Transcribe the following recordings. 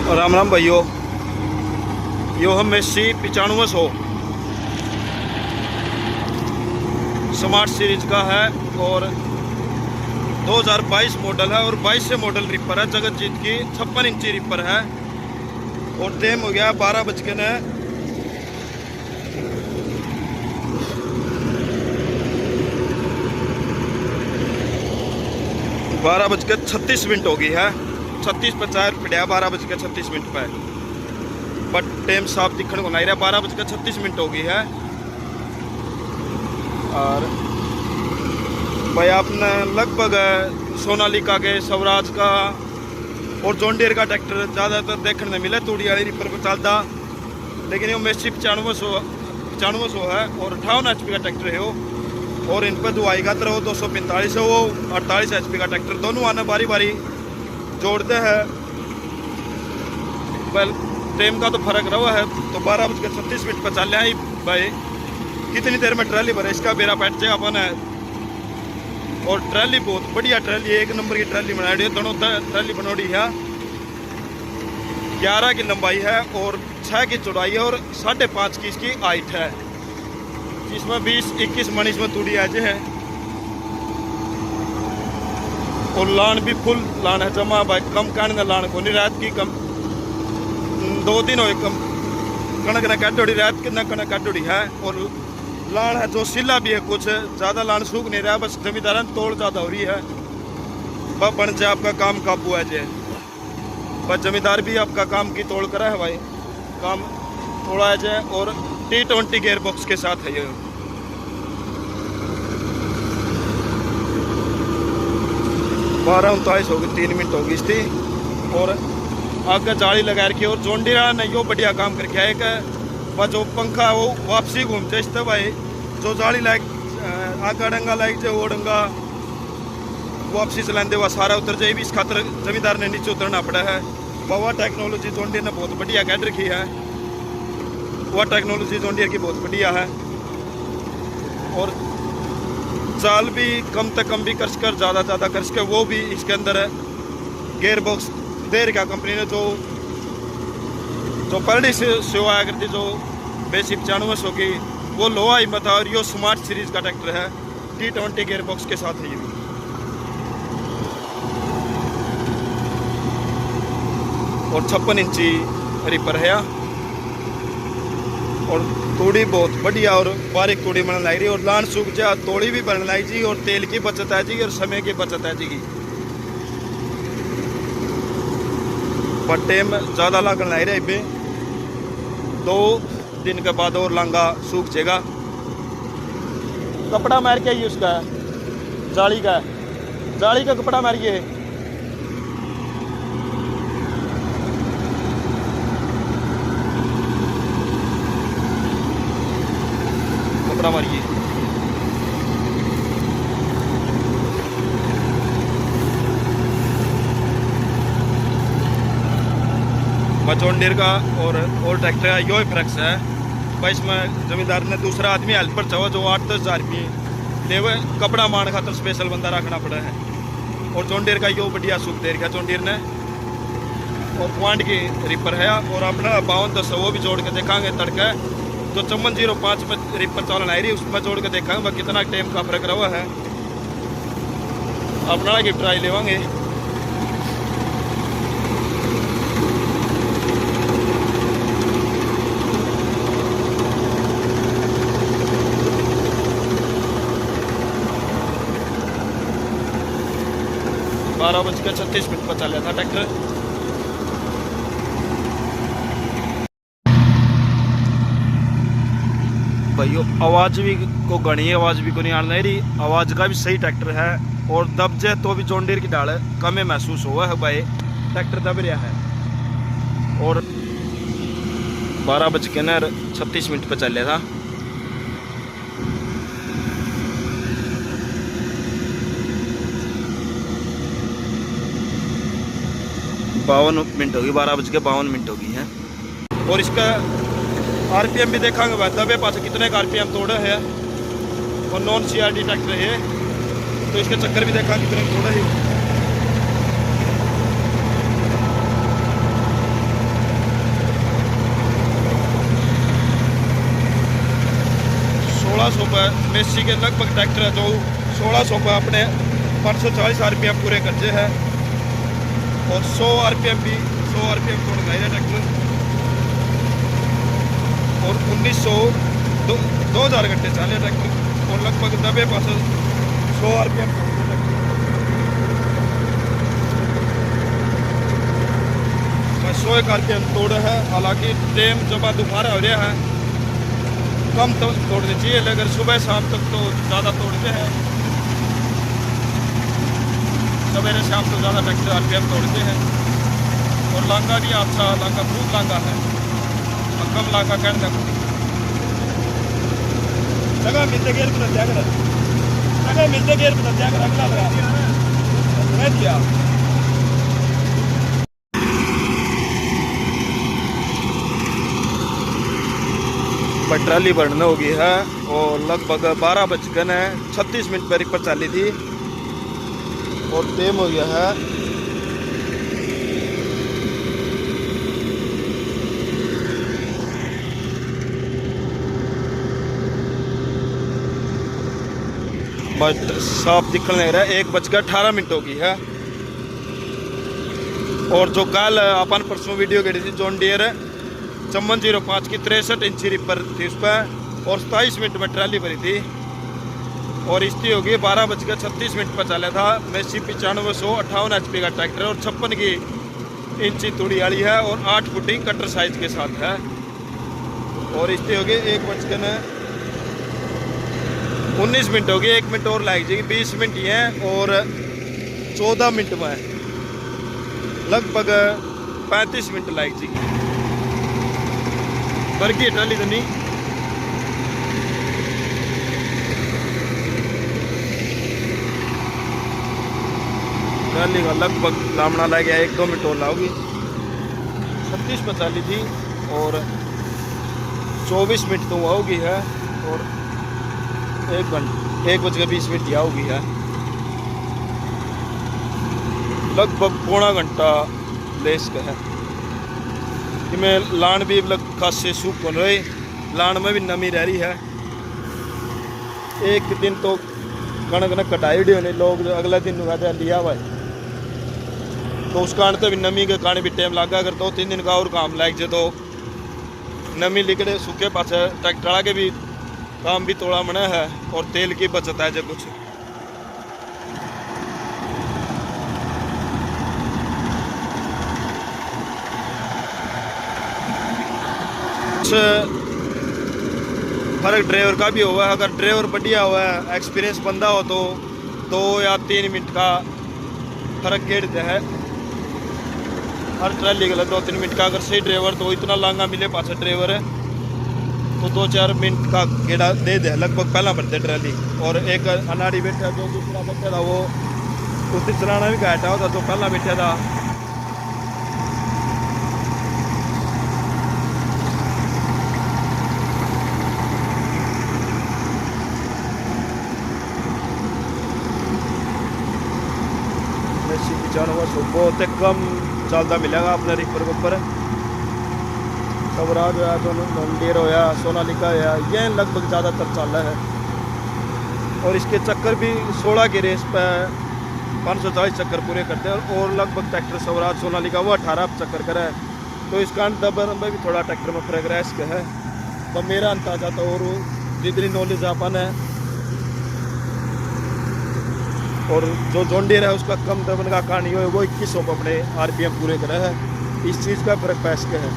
और राम राम भाइयों, यो हम मेसी 9500 स्मार्ट सीरीज का है और 2022 मॉडल है और 22 से मॉडल रिपर है। जगत जीत की 56 इंची रिपर है और टाइम हो गया 12 बज के ने 12:36 हो गई है। 36:50 पड़ा 12:36 पे, बट टाइम साफ दिखने को नहीं रहा। 12:36 हो गई है। और भाई आपने लगभग सोनालिका के, स्वराज का और जॉन डीयर का ट्रैक्टर ज़्यादातर देखने में मिले तूड़ी वाली रिपर पर चलता, लेकिन ये मेसी 9500 है और 58 HP का ट्रैक्टर है वो। और इन पर जो आएगा तो वो 245 है, वो 48 HP का ट्रैक्टर। दोनों आना बारी बारी जोड़ते हैं। वेल टाइम का तो फर्क रहा है, तो 12:36 पर चल रहा है भाई। कितनी देर में ट्रैली भरे इसका बेरा पैट जाएगा अपन है। और ट्रैली बहुत बढ़िया ट्रैली है, एक नंबर की ट्रैली बनाई है। दोनों ट्रैली बनोड़ी है। 11 की लंबाई है और 6 की चौड़ाई है और 5.5 की इसकी हाइट है। इसमें 20-21 मन इसमें तूड़ी आज है और लान भी फुल लान है जमा भाई। कम कहने लान को नहीं, रात की कम 2 दिन हो कम कणक ने काटोड़ी, रात की न कणक काटोड़ी है। और लान है जो सिला भी है, कुछ ज़्यादा लान सूख नहीं रहा, बस जमींदार तोड़ ज़्यादा हो रही है। बस बन जाए आपका काम काबू है जे, बस जमींदार भी आपका काम की तोड़ करा है भाई, काम तोड़ा है जे। और T20 गेयर बॉक्स के साथ है ये। बारह 39 होगी, 3 मिनट होगी इसकी। और आगे जाली लगा रखी है और जॉन डीयर ने यो बढ़िया काम करके आए कि वह जो पंखा वो वापसी घूमते इससे भाई, जो जाली लाइक आगा डंगा लाइक जो वो डंगा वापसी चलाते वह सारा उतर जाए भी। इस खातर जमींदार ने नीचे उतरना पड़ा है। वह टेक्नोलॉजी जॉन डीयर ने बहुत बढ़िया काट रखी है। वह टेक्नोलॉजी जॉन डीयर की बहुत बढ़िया है। और चाल भी कम से कम भी कर ज़्यादा कर सके, वो भी इसके अंदर है। गेयर बॉक्स दे रखा कंपनी ने, जो पहली से आया करती, जो बेसिक 9500 की, वो लोहा ही मत। और यो स्मार्ट सीरीज का ट्रैक्टर है, T20 गेयर बॉक्स के साथ है ये भी। और 56 इंची रिपर है और तूड़ी बहुत बढ़िया और बारीक तूड़ी बनने लग रही है। और लान सूख जा तोड़ी भी बनने लगी जी, और तेल की बचत है जी और समय की बचत है जी। पर टाइम ज़्यादा लगने लग रहा है पे, 2 दिन के बाद और लांगा सूख जाएगा। कपड़ा मार के ही उसका जाली का कपड़ा मारिए। कपड़ा मारिए। जॉन डीयर का और ट्रैक्टर का यो फर्क है भाई। इसमें जमींदार ने दूसरा आदमी हेल्पर चाहो जो 8-10 हज़ार रुपये ले, कपड़ा मान खातर स्पेशल बंदा रखना पड़ा है। और जॉन डीयर का यो बढ़िया सूख दे रखा जॉन डीयर ने। और क्वांट की रिपर है और अपना 5200 वो भी जोड़ के देखांगे तड़का। तो 5405 में रिपर चालन आई रही, उसमें जोड़ के देखेंगे कितना टाइम का फर्क रहा है। अपना की ट्राई लेवांगे। बारह 12:36 पर चल रहा था ट्रैक्टर। भाइयों आवाज़ भी को घनी आवाज़ भी को नहीं आने रही। आवाज़ का भी सही ट्रैक्टर है और दब जाए तो भी जॉन डीयर की डाल कम महसूस हुआ है भाई। ट्रैक्टर दब रहा है। और 12:36 पर चल रहा था। बावन मिनट होगी, 12:52 होगी है। और इसका RPM भी देखेंगे भाई, दबे पास कितने का RPM तोड़ा है। और नॉन CRD ट्रैक्टर है तो इसके चक्कर भी देखा कितने तोड़ा है। मेसी के लगभग ट्रैक्टर है जो 1600 को अपने 540 RPM पूरे करते हैं और 100 RPM भी 100 RPM तोड़ गए है ट्रैक्टर और 2000 घंटे चले ट्रैक्टर और लगभग 100 RPM मैं 100 RPM तोड़ा है। हालांकि टाइम जब दोपहर हो रहा है कम तो तोड़ने चाहिए, लेकिन सुबह शाम तक तो ज़्यादा तोड़ते हैं, सवेरे शाम तो ज़्यादा ट्रैक्टर RPM तोड़ते हैं। और लांगा भी अच्छा लांगा खूब लांगा है और कम लांगा कहने लगा मिलते गेर पर त्याग लगा मिलते गेर पर त्याग अगला लगा दिया। पर ट्राली बढ़ने होगी है और लगभग 12:36 पर चाली थी और टाइम हो गया है 1 साफ दिखने लग रहा है 1:18 होगी है। और जो कल अपन परसों वीडियो करी थी जॉन डियर 5405 की 63 इंची रिपर थी उस पर और 27 मिनट में ट्राली भरी थी और इसकी होगी 12:36 पर चला था। मेसी 9558 HP का ट्रैक्टर और 56 इंची तूड़ी वाली है और 8 फुटिंग कटर साइज के साथ है और इसकी होगी 1:19 होगी। 1 मिनट और लग जाएगी, 20 मिनट ही है और 14 मिनट में लगभग 35 मिनट लग जाएगी। बरकी ट्राली तो नहीं ट्राली का लगभग लामना लग गया 1-2 मिनट और लाओगी। 36 पर चाली थी और 24 मिनट तो आओगी है और 1:20 आओगी है। लगभग पौना घंटा लेस का है कि मैं लान भी खासे सूख बन रही, लान में भी नमी रह रही है। एक दिन तो कणक ने कटाई भी होने लोग अगला दिन कहते लिया भाई तो उस कारण तो भी नमी के कारण भी टाइम लगा। अगर 2-3 दिन का और काम लग जाए तो नमी लिकड़े सूखे पास ट्रैक्टर के भी काम भी थोड़ा मना है और तेल की बचत है जो कुछ। फर्क ड्राइवर का भी हुआ है, अगर ड्राइवर बढ़िया हुआ है एक्सपीरियंस बंदा हो तो 2 या 3 मिनट का फर्क गेड़ते है हर ट्राली गलत 2-3 मिनट का। अगर सही ड्राइवर तो इतना लांगा मिले पास ड्राइवर है तो 2-4 मिनट का गेड़ा दे दे लगभग पहला बढ़ते ट्राली। और एक अनाड़ी बैठा जो दूसरा बैठा था वो उससे चलाना भी घाटा होता तो पहला बैठा था। बहुत कम चलता मिलेगा अपने रिपर के ऊपर। स्वराज होया जोंडियर होया सोनालिका होया ये लगभग ज़्यादातर चल रहा है और इसके चक्कर भी 16 की रेस पे 540 चक्कर पूरे करते हैं और लगभग ट्रैक्टर स्वराज सोनालिका वो 18 चक्कर करे तो इसका दबर में भी थोड़ा ट्रैक्टर में फर्क रहा इसका है। तो मेरा अंदाजा तो और जितनी नॉलेज अपन है और जो जॉन्डियर है उसका कम दबन का कारण ये है वो 2100 पर अपने RPM पूरे करे है। इस चीज़ का फर्क पैस का है।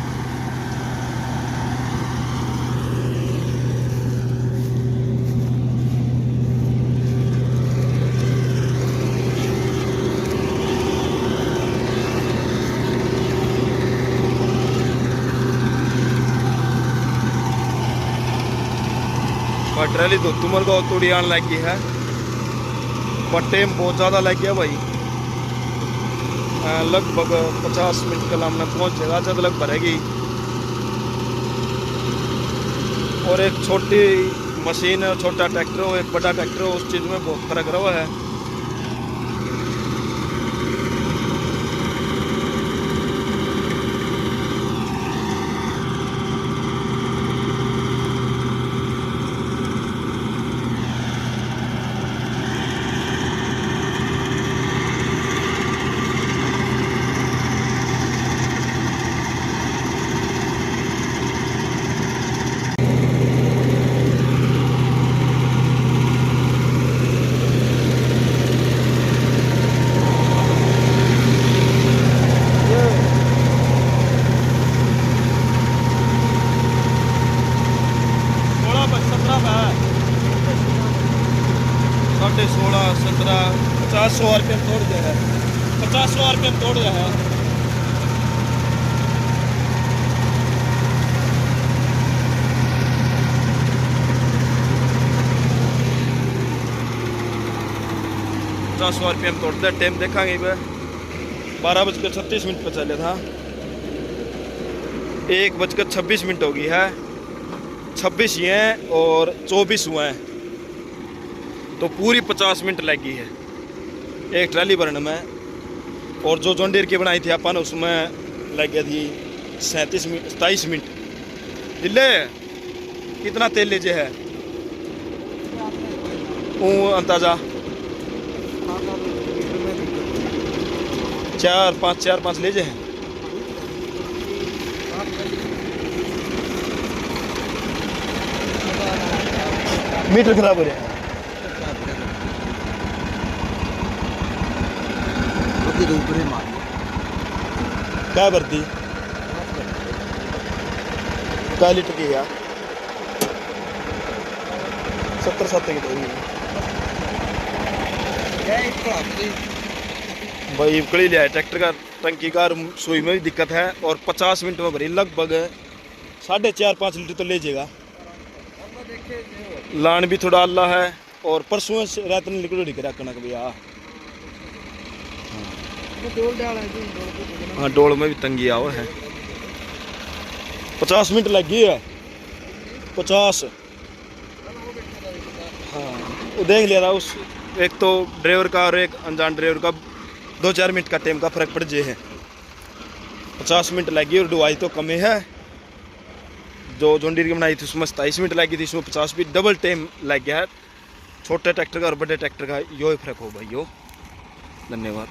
ट्रैली तो तुम्हारे को थोड़ी आने लगी है पर टाइम बहुत ज़्यादा लग गया भाई। लगभग 50 मिनट का लामना पहुँच जाएगा जब तक भरेगी। और एक छोटी मशीन है छोटा ट्रैक्टर हो एक बड़ा ट्रैक्टर हो उस चीज़ में बहुत फर्क रहा है। 50-100 RPM तोड़ गया है, 50-100 RPM तोड़ गया है। RPM तोड़ते हैं। टाइम देखेंगे 12:36 पर चले था, 1:26 हो गई है, 26 ही हैं और 24 हुए हैं, तो पूरी 50 मिनट लगी है एक ट्राली भरने में। और जो जॉन डीयर की बनाई थी अपन उसमें लग गया थी 27 मिनट। दिल्ले कितना तेल लीजिए है अंदाजा? 4-5 लीजिए हैं। मीटर खराब हो रहा है। क्या भरती क्या लीटर की है? 70 की तो भाई कड़ी लिया है ट्रैक्टर का। टंकी का सुई में भी दिक्कत है और 50 मिनट में भरी लगभग 4.5-5 लीटर तो ले जाएगा। लान भी थोड़ा अल्लाह है और परसों रात ने लिक्विड करा कनक भैया। हाँ डोल में भी तंगी आओ है। 50 मिनट लगी है, 50। हाँ वो देख लिया था उस एक तो ड्राइवर का और एक अनजान ड्राइवर का 2-4 मिनट का टाइम का फर्क पड़ जाए है। 50 मिनट लगी और डुआई तो कम है। जो जॉन डीयर की बनाई थी उसमें 27 मिनट लगी थी, इसमें 50 भी डबल टाइम लग गया है। छोटे ट्रैक्टर का और बड़े ट्रैक्टर का यो ही फर्क हो भाई यो। धन्यवाद।